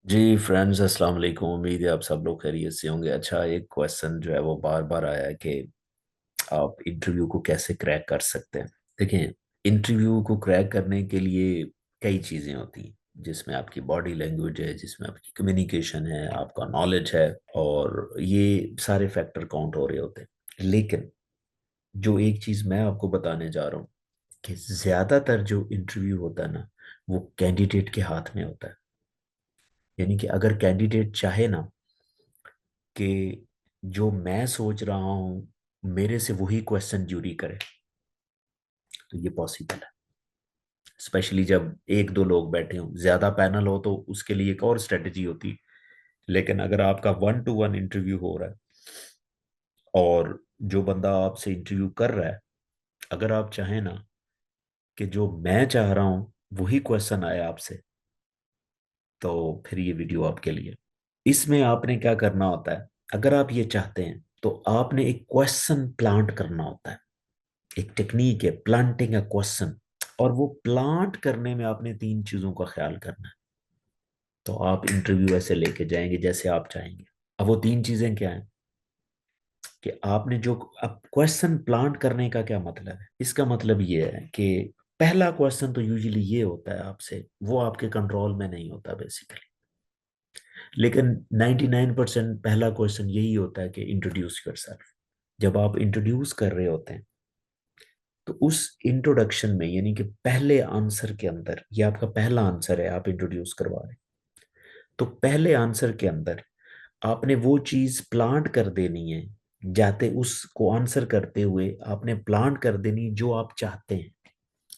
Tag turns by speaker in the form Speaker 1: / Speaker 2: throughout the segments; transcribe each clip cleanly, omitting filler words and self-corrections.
Speaker 1: जी friends, अस्सलाम वालेकुम। उम्मीद है आप सब लोग खैरियत से होंगे। अच्छा, एक क्वेश्चन जो है वो बार बार आया है कि आप इंटरव्यू को कैसे क्रैक कर सकते हैं। देखिए, इंटरव्यू को क्रैक करने के लिए कई चीज़ें होती हैं, जिसमें आपकी बॉडी लैंग्वेज है, जिसमें आपकी कम्युनिकेशन है, आपका नॉलेज है, और ये सारे फैक्टर काउंट हो रहे होते हैं। लेकिन जो एक चीज़ मैं आपको बताने जा रहा हूँ कि ज़्यादातर जो इंटरव्यू होता है ना, वो कैंडिडेट के हाथ में होता है। यानी कि अगर कैंडिडेट चाहे ना कि जो मैं सोच रहा हूँ मेरे से वही क्वेश्चन जूरी करे, तो ये पॉसिबल है। स्पेशली जब एक दो लोग बैठे हों, ज्यादा पैनल हो तो उसके लिए एक और स्ट्रेटजी होती है। लेकिन अगर आपका वन टू वन इंटरव्यू हो रहा है और जो बंदा आपसे इंटरव्यू कर रहा है, अगर आप चाहें ना कि जो मैं चाह रहा हूँ वही क्वेश्चन आए आपसे, तो फिर ये वीडियो आपके लिए। इसमें आपने क्या करना होता है, अगर आप ये चाहते हैं तो आपने एक क्वेश्चन प्लांट करना होता है। एक टेक्निक है प्लांटिंग अ क्वेश्चन, और वो प्लांट करने में आपने तीन चीजों का ख्याल करना है। तो आप इंटरव्यू ऐसे लेके जाएंगे जैसे आप चाहेंगे। अब वो तीन चीजें क्या हैं कि आपने जो, अब क्वेश्चन प्लांट करने का क्या मतलब है, इसका मतलब ये है कि पहला क्वेश्चन तो यूजुअली ये होता है आपसे, वो आपके कंट्रोल में नहीं होता बेसिकली। लेकिन 99% पहला क्वेश्चन यही होता है कि इंट्रोड्यूस योरसेल्फ। जब आप इंट्रोड्यूस कर रहे होते हैं तो उस इंट्रोडक्शन में, यानी कि पहले आंसर के अंदर, ये आपका पहला आंसर है, आप इंट्रोड्यूस करवा रहे हैं, तो पहले आंसर के अंदर आपने वो चीज प्लांट कर देनी है। जाते उसको आंसर करते हुए आपने प्लांट कर देनी जो आप चाहते हैं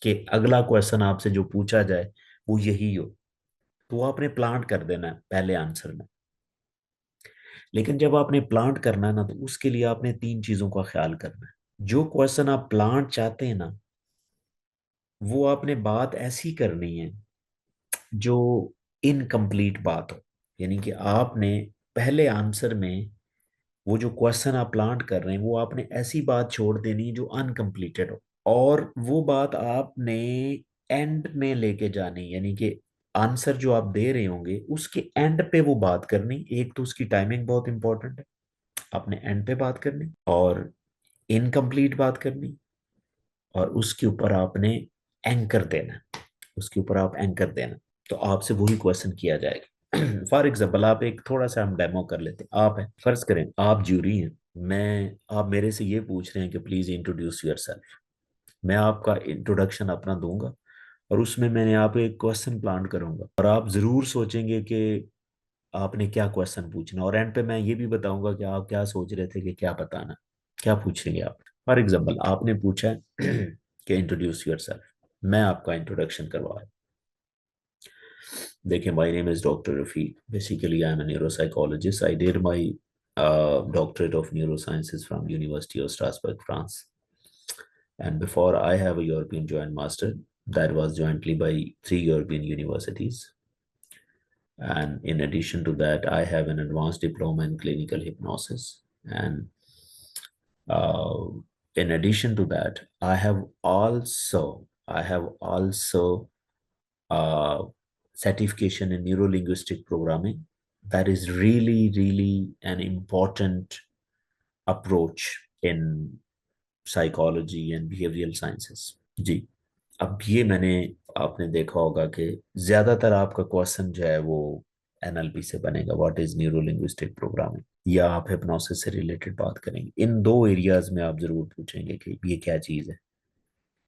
Speaker 1: कि अगला क्वेश्चन आपसे जो पूछा जाए वो यही हो। तो वो आपने प्लांट कर देना है पहले आंसर में। लेकिन जब आपने प्लांट करना है ना, तो उसके लिए आपने तीन चीजों का ख्याल करना है। जो क्वेश्चन आप प्लांट चाहते हैं ना, वो आपने बात ऐसी करनी है जो इनकम्प्लीट बात हो। यानी कि आपने पहले आंसर में वो जो क्वेश्चन आप प्लांट कर रहे हैं, वो आपने ऐसी बात छोड़ देनी जो अनकम्प्लीटेड हो, और वो बात आपने एंड में लेके जानी। यानी कि आंसर जो आप दे रहे होंगे उसके एंड पे वो बात करनी। एक तो उसकी टाइमिंग बहुत इंपॉर्टेंट है, आपने एंड पे बात करनी, और इनकम्प्लीट बात करनी, और उसके ऊपर आपने एंकर देना। उसके ऊपर आप एंकर देना, तो आपसे वही क्वेश्चन किया जाएगा। फॉर एग्जाम्पल, आप एक थोड़ा सा हम डेमो कर लेते हैं। आप है, फर्ज करें आप ज्यूरी हैं, मैं, आप मेरे से ये पूछ रहे हैं कि प्लीज इंट्रोड्यूस योरसेल्फ। मैं आपका इंट्रोडक्शन अपना दूंगा, और उसमें मैंने आप एक क्वेश्चन प्लान करूंगा, और आप जरूर सोचेंगे कि आपने क्या क्वेश्चन पूछना, और एंड पे मैं ये भी बताऊंगा कि आप क्या सोच रहे थे कि क्या बताना, क्या पूछेंगे आप। फॉर एग्जाम्पल, आपने पूछा है कि इंट्रोड्यूस योरसेल्फ। मैं आपका इंट्रोडक्शन करवा रहा हूं। देखिए, my name is doctor Rafiq. Basically I am a neuropsychologist. I did my doctorate of neurosciences from University of Strasbourg, France. And before, I have a European Joint Master that was jointly by three European universities. And in addition to that, I have an advanced diploma in clinical hypnosis. And uh, in addition to that, I have also uh, certification in neuro linguistic programming. That is really, really an important approach in psychology and behavioral sciences. जी, अब ये मैंने, आपने देखा होगा कि ज्यादातर आपका question जो है वो एनएलपी से बनेगा, what is neuro linguistic programming, या आप हिप्नोसिस से रिलेटेड बात करेंगे। इन दो एरियाज में आप जरूर पूछेंगे कि ये क्या चीज है।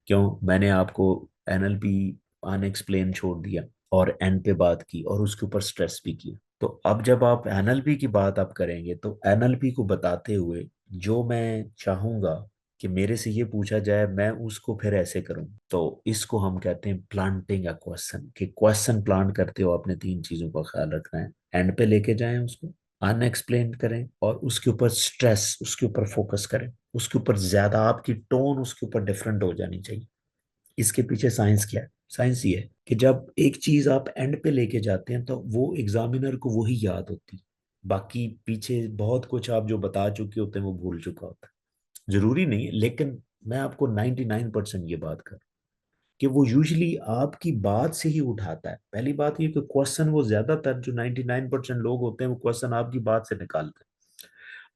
Speaker 1: क्यों मैंने आपको एनएलपी अनएक्सप्लेन छोड़ दिया और एंड पे बात की, और उसके ऊपर स्ट्रेस भी किया। तो अब जब आप एनएलपी की बात आप करेंगे, तो एनएलपी को बताते हुए जो मैं चाहूंगा कि मेरे से ये पूछा जाए, मैं उसको फिर ऐसे करूं। तो इसको हम कहते हैं प्लांटिंग अ क्वेश्चन। कि क्वेश्चन प्लांट करते हो आपने तीन चीजों का ख्याल रखना है, एंड पे लेके जाएं उसको, अनएक्सप्लेन करें, और उसके ऊपर स्ट्रेस, उसके ऊपर फोकस करें, उसके ऊपर ज्यादा आपकी टोन उसके ऊपर डिफरेंट हो जानी चाहिए। इसके पीछे साइंस क्या है? साइंस ये है कि जब एक चीज आप एंड पे लेके जाते हैं तो वो एग्जामिनर को वही याद होती है। बाकी पीछे बहुत कुछ आप जो बता चुके होते हैं वो भूल चुका होता है। जरूरी नहीं है, लेकिन मैं आपको 99% ये बात कर, कि वो यूजली आपकी बात से ही उठाता है। पहली बात ये कि क्वेश्चन वो ज्यादातर जो 99% लोग होते हैं वो क्वेश्चन आपकी बात से निकालते हैं,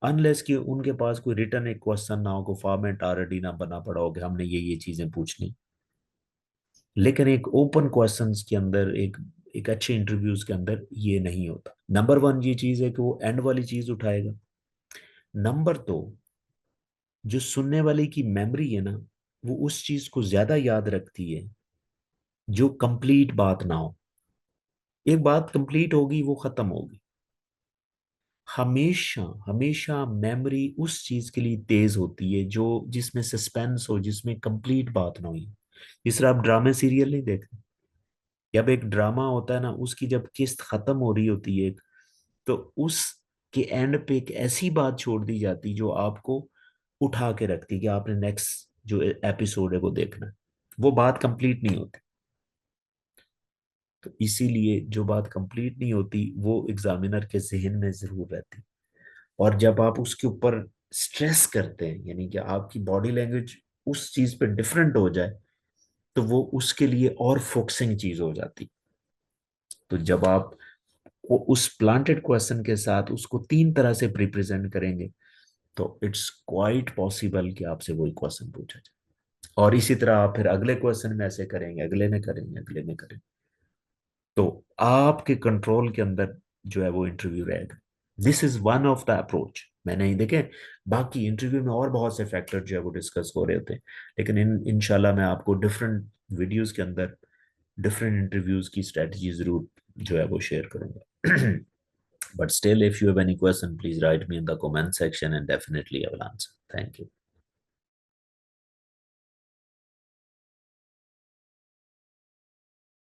Speaker 1: अनलेस कि उनके पास कोई रिटर्न एक क्वेश्चन ना हो, कोई फॉर्मेट ऑलरेडी ना बना पड़ा हो कि हमने ये चीजें पूछनी। लेकिन एक ओपन क्वेश्चंस के अंदर, एक एक अच्छे इंटरव्यूज के अंदर ये नहीं होता। नंबर वन ये चीज है कि वो एंड वाली चीज उठाएगा। नंबर दो, जो सुनने वाले की मेमोरी है ना, वो उस चीज को ज्यादा याद रखती है जो कंप्लीट बात ना हो। एक बात कंप्लीट होगी वो खत्म होगी। हमेशा हमेशा मेमोरी उस चीज के लिए तेज होती है जो जिसमें सस्पेंस हो, जिसमें कंप्लीट बात ना हुई। जिस तरह आप ड्रामे सीरियल नहीं देखते, जब एक ड्रामा होता है ना, उसकी जब किस्त खत्म हो रही होती है, तो उस के एंड पे एक ऐसी बात छोड़ दी जाती जो आपको उठा के रखती कि आपने नेक्स्ट जो एपिसोड है वो देखना है। वो बात कंप्लीट नहीं होती। तो इसीलिए जो बात कंप्लीट नहीं होती वो एग्जामिनर के जहन में जरूर रहती। और जब आप उसके ऊपर स्ट्रेस करते हैं, यानी कि आपकी बॉडी लैंग्वेज उस चीज पे डिफरेंट हो जाए, तो वो उसके लिए और फोकसिंग चीज हो जाती। तो जब आप वो उस प्लांटेड क्वेश्चन के साथ उसको तीन तरह से रिप्रेजेंट करेंगे, तो इट्स क्वाइट पॉसिबल कि आपसे वही क्वेश्चन पूछा जाए। और इसी तरह आप फिर अगले क्वेश्चन में ऐसे करेंगे, अगले में करेंगे, अगले में करेंगे। तो आपके कंट्रोल के अंदर जो है वो इंटरव्यू रहेगा। This is one of the approach. मैंने ही देखे, बाकी इंटरव्यू में और बहुत से फैक्टर जो है वो डिस्कस हो रहे होते हैं, लेकिन इंशाल्लाह मैं आपको डिफरेंट वीडियोस के अंदर डिफरेंट इंटरव्यूज की स्ट्रेटजी जरूर जो है वो शेयर करूंगा। But still, if you have any question, please write me in the comment section and definitely I will answer. Thank you.